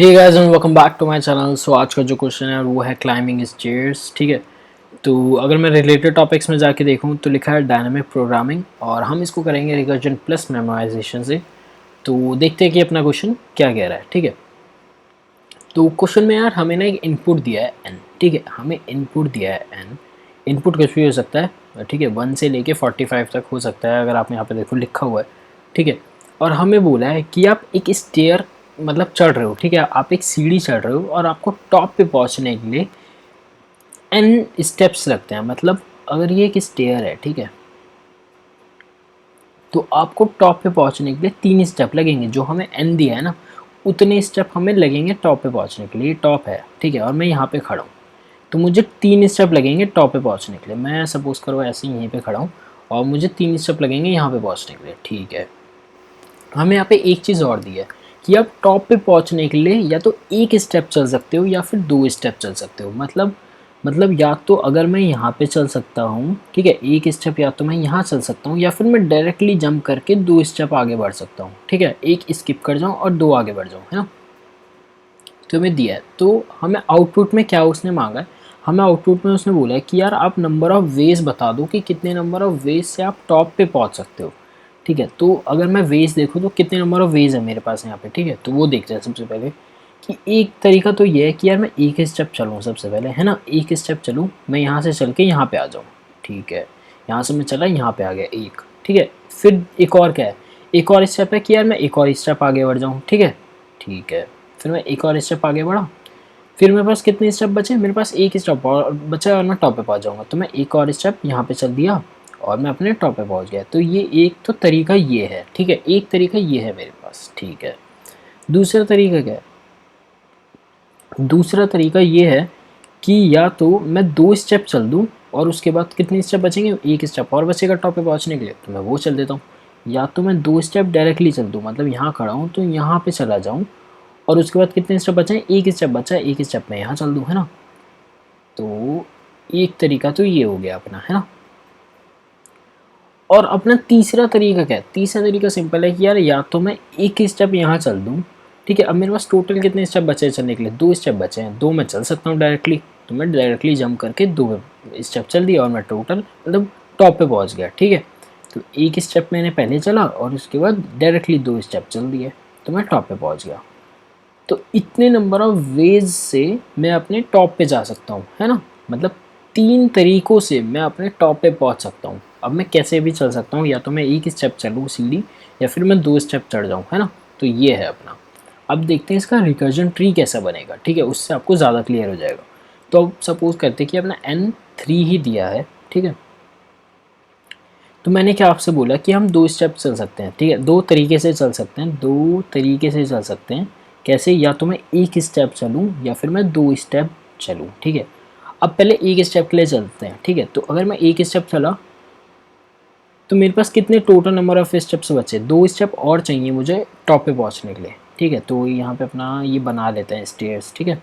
Hey guys and welcome back to my channel. So आज का जो क्वेश्चन है वो है क्लाइंबिंग स्टेयर्स। ठीक है, तो अगर मैं रिलेटेड टॉपिक्स में जाके देखूं तो लिखा है डायनामिक प्रोग्रामिंग और हम इसको करेंगे रिकर्जन प्लस मेमोराइजेशन से। तो देखते हैं कि अपना क्वेश्चन क्या कह रहा है। ठीक है, तो क्वेश्चन में यार हमें ना एक इनपुट दिया है n। ठीक है, हमें इनपुट दिया है n। इनपुट कुछ भी हो सकता है। ठीक है, 1 से लेके 45 तक हो सकता है, अगर आप यहाँ पे देखो लिखा हुआ है। ठीक है, और हमें बोला है कि आप एक स्टेयर मतलब चढ़ रहे हो। ठीक है, आप एक सीढ़ी चढ़ रहे हो और आपको टॉप पे पहुंचने के लिए n स्टेप्स लगते हैं। मतलब अगर ये एक स्टेयर है, ठीक है, तो आपको टॉप पे पहुंचने के लिए 3 स्टेप लगेंगे। जो हमें n दिया है ना, उतने स्टेप हमें लगेंगे टॉप पे पहुंचने के लिए। टॉप है, ठीक है, और मैं यहाँ पे खड़ा हूँ, तो मुझे 3 स्टेप लगेंगे टॉप पे पहुंचने के लिए। मैं सपोज करो ऐसे ही यहीं पे खड़ा हूँ और मुझे 3 स्टेप लगेंगे यहाँ पे पहुंचने के लिए। ठीक है, हमें यहाँ पे एक चीज़ और दी है कि आप टॉप पे पहुंचने के लिए या तो एक स्टेप चल सकते हो या फिर 2 स्टेप चल सकते हो। मतलब या तो अगर मैं यहाँ पे चल सकता हूँ, ठीक है, एक स्टेप, या तो मैं यहाँ चल सकता हूँ या फिर मैं डायरेक्टली जंप करके 2 स्टेप आगे बढ़ सकता हूँ। ठीक है, एक स्किप कर जाऊँ और 2 आगे बढ़ जाऊँ, है ना। तो हमें दिया है, तो हमें आउटपुट में क्या उसने मांगा है, हमें आउटपुट में उसने बोला है कि यार आप नंबर ऑफ़ वेज बता दो कि कितने नंबर ऑफ़ वेज से आप टॉप पे पहुँच सकते हो। ठीक है, तो अगर मैं वेज देखूँ तो कितने नंबर ऑफ़ वेज है मेरे पास यहाँ पे। ठीक है, तो वो देखते हैं सबसे पहले कि एक तरीका तो ये है कि यार मैं एक स्टेप चलूँ सबसे पहले, है ना। एक स्टेप चलूँ, मैं यहाँ से चल के यहाँ पे आ जाऊँ। ठीक है, यहाँ से मैं चला यहाँ पे आ गया एक। ठीक है, फिर एक और क्या है, एक और स्टेप है कि यार मैं एक और स्टेप आगे बढ़ जाऊँ। ठीक है, ठीक है, फिर मैं एक और स्टेप आगे बढ़ा, फिर मेरे पास कितने स्टेप बचे, मेरे पास एक स्टेप और बचा और मैं टॉप पे पहुंच जाऊंगा। तो मैं एक और स्टेप यहाँ पे चल दिया और मैं अपने टॉप पे पहुंच गया। तो ये एक तो तरीका ये है। ठीक है, एक तरीका ये है मेरे पास। ठीक है, दूसरा तरीका क्या है, दूसरा तरीका ये है कि या तो मैं 2 स्टेप चल दूँ और उसके बाद कितने स्टेप बचेंगे, एक स्टेप और बचेगा टॉप पे पहुंचने के लिए, तो मैं वो चल देता हूँ। या तो मैं 2 स्टेप डायरेक्टली चल दूँ, मतलब यहाँ खड़ा हूँ तो यहाँ पे चला जाऊँ और उसके बाद कितने स्टेप बचे हैं, एक स्टेप बचा है, एक स्टेप मैं यहाँ चल दूँ, है ना। तो एक तरीका तो ये हो गया अपना, है ना। और अपना तीसरा तरीका क्या है, तीसरा तरीका सिंपल है कि यार या तो मैं एक स्टेप यहाँ चल दूँ। ठीक है, अब मेरे पास टोटल कितने स्टेप बचे हैं चलने के लिए, 2 स्टेप बचे हैं, 2 मैं चल सकता हूँ डायरेक्टली, तो मैं डायरेक्टली जंप करके 2 स्टेप चल दिया और मैं टोटल मतलब टॉप पे पहुँच गया। ठीक है, तो एक स्टेप मैंने पहले चला और उसके बाद डायरेक्टली 2 स्टेप चल दिए, तो मैं टॉप पे पहुँच गया। तो इतने नंबर ऑफ वेज से मैं अपने टॉप पे जा सकता हूँ, है ना। मतलब 3 तरीकों से मैं अपने टॉप पे पहुँच सकता हूँ। अब मैं कैसे भी चल सकता हूँ, या तो मैं एक स्टेप चलूँ सीढ़ी या फिर मैं 2 स्टेप चढ़ जाऊँ, है ना। तो ये है अपना। अब देखते हैं इसका रिकर्जन ट्री कैसा बनेगा। ठीक है, उससे आपको ज़्यादा क्लियर हो जाएगा। तो अब सपोज करते हैं कि अपना n3 ही दिया है। ठीक है, तो मैंने क्या आपसे बोला कि हम 2 स्टेप चल सकते हैं। ठीक है, 2 तरीके से चल सकते हैं, 2 तरीके से चल सकते हैं। कैसे, या तो मैं एक स्टेप चलूँ या फिर मैं 2 स्टेप चलूँ। ठीक है, अब पहले एक स्टेप के लिए चलते हैं। ठीक है, तो अगर मैं एक स्टेप चला तो मेरे पास कितने टोटल नंबर ऑफ स्टेप्स बचे, 2 स्टेप और चाहिए मुझे टॉप पे पहुँचने के लिए। ठीक है, तो यहाँ पे अपना ये बना लेते हैं स्टेयर्स। ठीक है,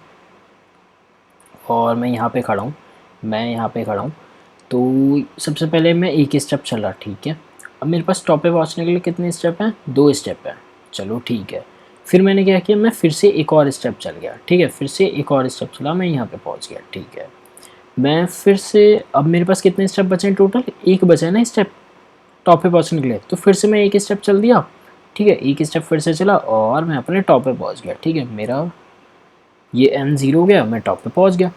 और मैं यहाँ पे खड़ा हूँ, मैं यहाँ पे खड़ा हूँ। तो सबसे पहले मैं एक स्टेप चला, ठीक है। अब मेरे पास टॉप पे पहुँचने के लिए कितने स्टेप हैं, 2 स्टेप हैं। चलो ठीक है, फिर मैंने क्या किया, मैं फिर से एक और स्टेप चल गया। ठीक है, फिर से एक और स्टेप चला, मैं यहाँ पे पहुँच गया। ठीक है, मैं फिर से, अब मेरे पास कितने स्टेप बचे हैं टोटल, एक बचा है ना स्टेप टॉप पे पहुँचने के लिए, तो फिर से मैं एक स्टेप चल दिया। ठीक है, एक स्टेप फिर से चला और मैं अपने टॉप पे पहुँच गया। ठीक है, मेरा ये n0 हो गया, मैं टॉप पे पहुँच गया।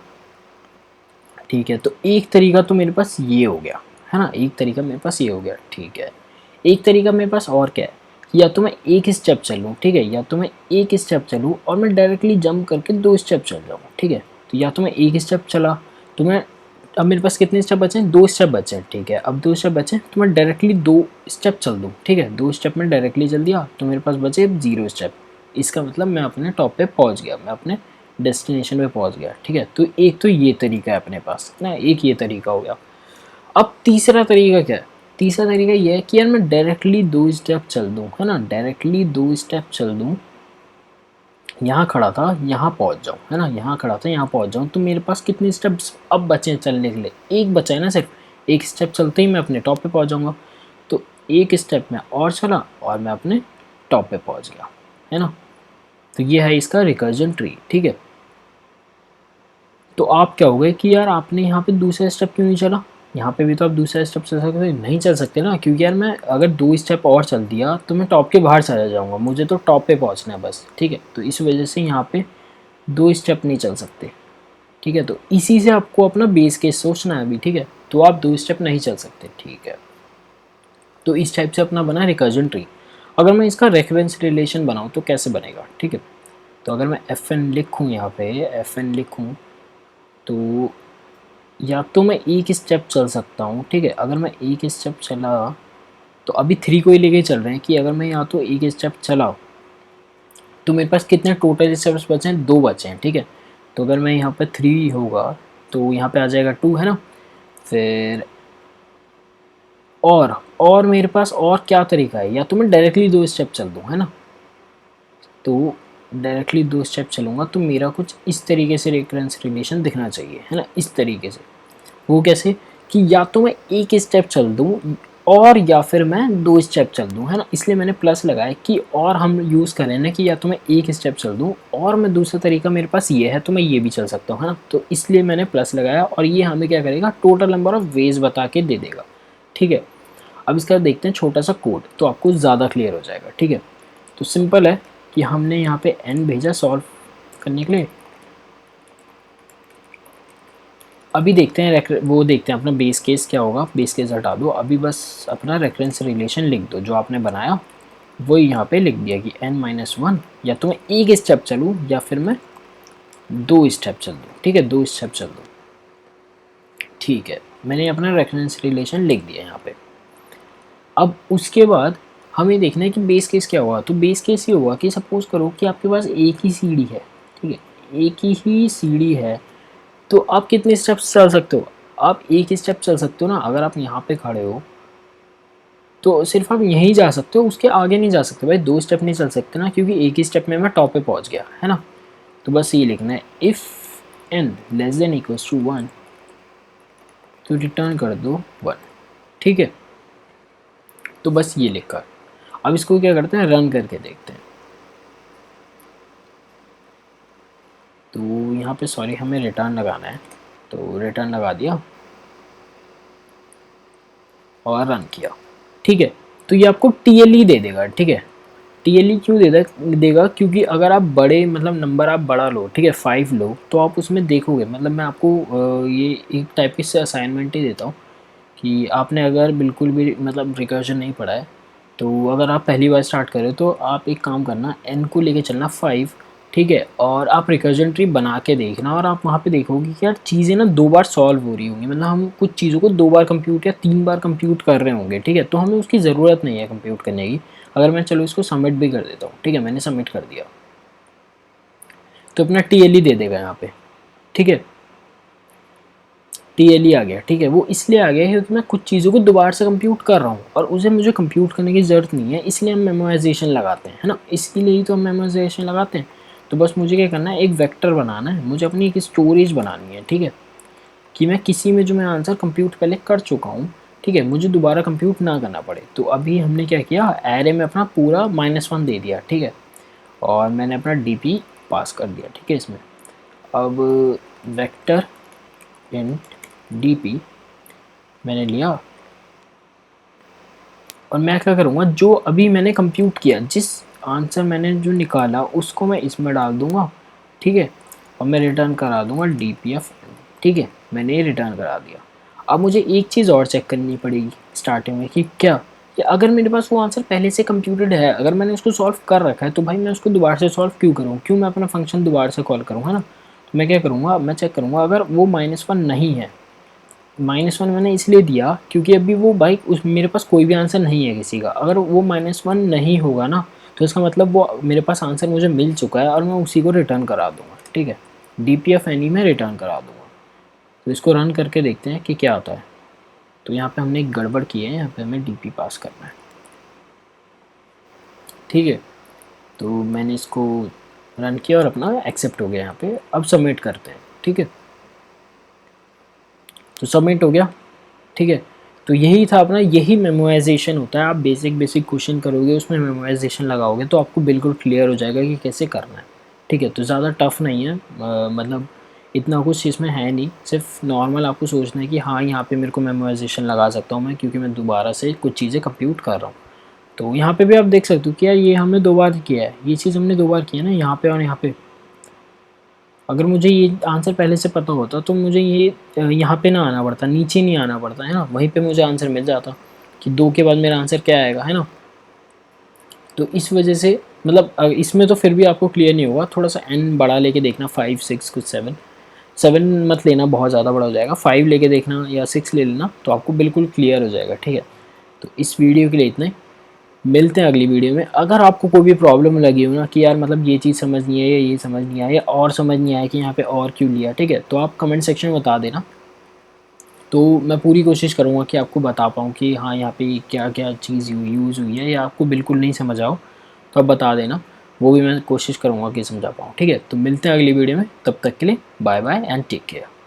ठीक है, तो एक तरीका तो मेरे पास ये हो गया, है ना, एक तरीका मेरे पास ये हो गया। ठीक है, एक तरीका मेरे पास और क्या है कि या तो मैं एक स्टेप चलूँ, ठीक है, या तो मैं एक स्टेप चलूँ और मैं डायरेक्टली जंप करके 2 स्टेप चल जाऊँ। ठीक है, तो या तो मैं एक स्टेप चला, तो मैं, अब मेरे पास कितने स्टेप बचे हैं, 2 स्टेप बचे हैं। ठीक है, अब 2 स्टेप बचे हैं तो मैं डायरेक्टली 2 स्टेप चल दूँ। ठीक है, 2 स्टेप में डायरेक्टली चल दिया तो मेरे पास बचे 0 स्टेप। इसका मतलब मैं अपने टॉप पे पहुँच गया, मैं अपने डेस्टिनेशन पे पहुंच गया। ठीक है, तो एक तो ये तरीका है अपने पास ना, एक ये तरीका हो गया। अब तीसरा तरीका क्या है, तीसरा तरीका ये है कि यार मैं डायरेक्टली 2 स्टेप चल दूं, है ना, डायरेक्टली 2 स्टेप चल दूं, यहाँ खड़ा था यहाँ पहुंच जाऊं, है ना, यहाँ खड़ा था यहाँ पहुंच जाऊं। तो मेरे पास कितने स्टेप्स अब बचे हैं चलने के लिए, एक बचा है ना सिर्फ, एक स्टेप चलते ही मैं अपने टॉप पे पहुंच जाऊंगा। तो एक स्टेप में और चला और मैं अपने टॉप पे पहुंच गया, है ना। तो ये है इसका रिकर्जन ट्री, ठीक है। तो आप क्या हो गए कि यार आपने यहाँ पे दूसरा स्टेप क्यों नहीं चला, यहाँ पे भी तो आप दूसरा स्टेप चल सकते हो, नहीं चल सकते ना, क्योंकि यार मैं अगर 2 स्टेप और चल दिया तो मैं टॉप के बाहर चला जाऊँगा, मुझे तो टॉप पे पहुँचना है बस, ठीक है। तो इस वजह से यहाँ पे 2 स्टेप नहीं चल सकते, ठीक है। तो इसी से आपको अपना बेस केस सोचना है अभी, ठीक है। तो आप 2 स्टेप नहीं चल सकते, ठीक है। तो इस टाइप से अपना बना रिकर्जन ट्री। अगर मैं इसका रेफरेंस रिलेशन बनाऊँ तो कैसे बनेगा, ठीक है। तो अगर मैं एफ एन लिखूँ, यहाँ पे एफ एन लिखूँ, तो या तो मैं एक स्टेप चल सकता हूँ, ठीक है। अगर मैं एक स्टेप चला तो अभी 3 को ही लेके चल रहे हैं कि अगर मैं या तो एक स्टेप चला तो मेरे पास कितने टोटल स्टेप्स बचे हैं, 2 बचे हैं, ठीक है। तो अगर मैं यहाँ पे 3 होगा तो यहाँ पे आ जाएगा 2, है ना। फिर और मेरे पास और क्या तरीका है, या तो मैं डायरेक्टली 2 स्टेप चल दूँ, है ना। तो डायरेक्टली 2 स्टेप चलूँगा तो मेरा कुछ इस तरीके से रिकरेंस रिलेशन दिखना चाहिए, है ना, इस तरीके से। वो कैसे कि या तो मैं एक स्टेप चल दूँ और या फिर मैं 2 स्टेप चल दूँ, है ना। इसलिए मैंने प्लस लगाया कि और हम यूज़ करें ना कि या तो मैं एक स्टेप चल दूँ और मैं दूसरा तरीका मेरे पास ये है तो मैं ये भी चल सकता हूँ, है ना। तो इसलिए मैंने प्लस लगाया और ये हमें क्या करेगा, टोटल नंबर ऑफ वेज बता के दे देगा, ठीक है। अब इसका देखते हैं छोटा सा कोड, तो आपको ज़्यादा क्लियर हो जाएगा, ठीक है। तो सिंपल है कि हमने यहाँ पे n भेजा सॉल्व करने के लिए। अभी देखते हैं वो देखते हैं अपना बेस केस क्या होगा। बेस केस हटा दो, अभी बस अपना रेफरेंस रिलेशन लिख दो जो आपने बनाया, वही यहाँ पे लिख दिया कि n-1 या तो मैं एक स्टेप चलूँ या फिर मैं 2 स्टेप चल दूँ, ठीक है, 2 स्टेप चल दूँ, ठीक है। मैंने अपना रेफरेंस रिलेशन लिख दिया यहाँ पे। अब उसके बाद हमें देखना है कि बेस केस क्या हुआ। तो बेस केस ये हुआ कि सपोज करो कि आपके पास एक ही सीढ़ी है, ठीक है, एक ही सीढ़ी है, तो आप कितने स्टेप्स चल सकते हो, आप एक स्टेप चल सकते हो ना। अगर आप यहाँ पे खड़े हो तो सिर्फ आप यहीं जा सकते हो, उसके आगे नहीं जा सकते भाई, 2 स्टेप नहीं चल सकते ना, क्योंकि एक ही स्टेप में मैं टॉप पे पहुँच गया, है ना। तो बस ये लिखना है if n less then equals to 1 तो रिटर्न कर दो 1, ठीक है। तो बस ये लिखकर अब इसको क्या करते हैं, रन करके देखते हैं। तो यहाँ पे सॉरी हमें रिटर्न लगाना है, तो रिटर्न लगा दिया और रन किया, ठीक है। तो ये आपको TLE दे देगा, ठीक है। TLE क्यों देगा, क्योंकि अगर आप बड़े मतलब नंबर आप बड़ा लो, ठीक है, 5 लो, तो आप उसमें देखोगे, मतलब मैं आपको ये एक टाइप की से असाइनमेंट ही देता हूँ कि आपने अगर बिल्कुल भी मतलब रिकर्जन नहीं पढ़ा है, तो अगर आप पहली बार स्टार्ट करें तो आप एक काम करना, n को लेके चलना 5, ठीक है, और आप रिकर्जन ट्री बना के देखना और आप वहाँ पे देखोगे कि यार चीज़ें ना 2 बार सॉल्व हो रही होंगी, मतलब हम कुछ चीज़ों को 2 बार कंप्यूट या 3 बार कंप्यूट कर रहे होंगे, ठीक है। तो हमें उसकी ज़रूरत नहीं है कंप्यूट करने की। अगर मैं चलो इसको सबमिट भी कर देता हूँ, ठीक है, मैंने सबमिट कर दिया तो अपना TLE दे देगा यहाँ पे, ठीक है। TLE आ गया, ठीक है। वो इसलिए आ गया क्योंकि मैं कुछ चीज़ों को दोबारा से कंप्यूट कर रहा हूँ और उसे मुझे कंप्यूट करने की ज़रूरत नहीं है, इसलिए हम मेमोराइजेशन लगाते हैं, है ना, इसलिए ही तो हम मेमोराइजेशन लगाते हैं। तो बस मुझे क्या करना है, एक वेक्टर बनाना है, मुझे अपनी एक स्टोरेज बनानी है, ठीक है, कि मैं किसी में जो मैं आंसर कंप्यूट पहले कर चुका हूँ, ठीक है, मुझे दोबारा कंप्यूट ना करना पड़े। तो अभी हमने क्या किया, एरे में अपना पूरा -1 दे दिया, ठीक है, और मैंने अपना DP पास कर दिया, ठीक है इसमें। अब वेक्टर इंट DP मैंने लिया और मैं क्या करूँगा, जो अभी मैंने कंप्यूट किया, जिस आंसर मैंने जो निकाला उसको मैं इसमें डाल दूँगा, ठीक है, और मैं रिटर्न करा दूँगा DPF, ठीक है, मैंने ये रिटर्न करा दिया। अब मुझे एक चीज़ और चेक करनी पड़ेगी स्टार्टिंग में कि अगर मेरे पास वो आंसर पहले से कंप्यूटेड है, अगर मैंने उसको सॉल्व कर रखा है, तो भाई मैं उसको दोबारा से सॉल्व क्यों करूँ, क्यों मैं अपना फंक्शन दोबारा से कॉल करूँ, है ना। तो मैं क्या करूँगा, मैं चेक करूँगा अगर वो -1 नहीं है, -1 मैंने इसलिए दिया क्योंकि अभी वो भाई उस मेरे पास कोई भी आंसर नहीं है किसी का। अगर वो -1 नहीं होगा ना, तो इसका मतलब वो मेरे पास आंसर मुझे मिल चुका है और मैं उसी को रिटर्न करा दूँगा, ठीक है, DPF एनी में रिटर्न करा दूँगा। तो इसको रन करके देखते हैं कि क्या होता है। तो यहाँ पे हमने एक गड़बड़ की है, यहाँ पे हमें DP पास करना है, ठीक है। तो मैंने इसको रन किया और अपना एक्सेप्ट हो गया यहाँ पे। अब सबमिट करते हैं, ठीक है। तो सबमिट हो गया, ठीक है। तो यही था अपना, यही मेमोराइजेशन होता है। आप बेसिक बेसिक क्वेश्चन करोगे, उसमें मेमोराइजेशन लगाओगे तो आपको बिल्कुल क्लियर हो जाएगा कि कैसे करना है। ठीक है, तो ज़्यादा टफ नहीं है, मतलब इतना कुछ इसमें है नहीं, सिर्फ नॉर्मल आपको सोचना है कि हाँ यहाँ पे मेरे को मेमोराइजेशन लगा सकता हूँ मैं, क्योंकि मैं दोबारा से कुछ चीज़ें कंप्यूट कर रहा हूँ। तो यहाँ पे भी आप देख सकते हो कि यार ये हमने 2 बार किया है, ये चीज़ हमने 2 बार की है ना, यहाँ पे और यहाँ पे। अगर मुझे ये आंसर पहले से पता होता तो मुझे ये यहाँ पे ना आना पड़ता, नीचे नहीं आना पड़ता, है ना, वहीं पे मुझे आंसर मिल जाता कि 2 के बाद मेरा आंसर क्या आएगा, है ना। तो इस वजह से मतलब इसमें तो फिर भी आपको क्लियर नहीं होगा, थोड़ा सा एन बड़ा लेके देखना, 5 6 कुछ 7, 7 मत लेना, बहुत ज़्यादा बड़ा हो जाएगा, 5 लेके देखना या 6 ले लेना, तो आपको बिल्कुल क्लियर हो जाएगा। ठीक है, तो इस वीडियो के लिए इतना ही, मिलते हैं अगली वीडियो में। अगर आपको कोई भी प्रॉब्लम लगी हो ना कि यार मतलब ये चीज़ समझ नहीं है या ये समझ नहीं आया या और समझ नहीं आया कि यहाँ पे और क्यों लिया, ठीक है, तो आप कमेंट सेक्शन में बता देना। तो मैं पूरी कोशिश करूँगा कि आपको बता पाऊँ कि हाँ यहाँ पे क्या क्या चीज़ यूज़ हुई है, या आपको बिल्कुल नहीं समझ आओ तो आप बता देना, वो भी मैं कोशिश करूँगा कि समझा पाऊँ। ठीक है, तो मिलते हैं अगली वीडियो में, तब तक के लिए bye bye and take care.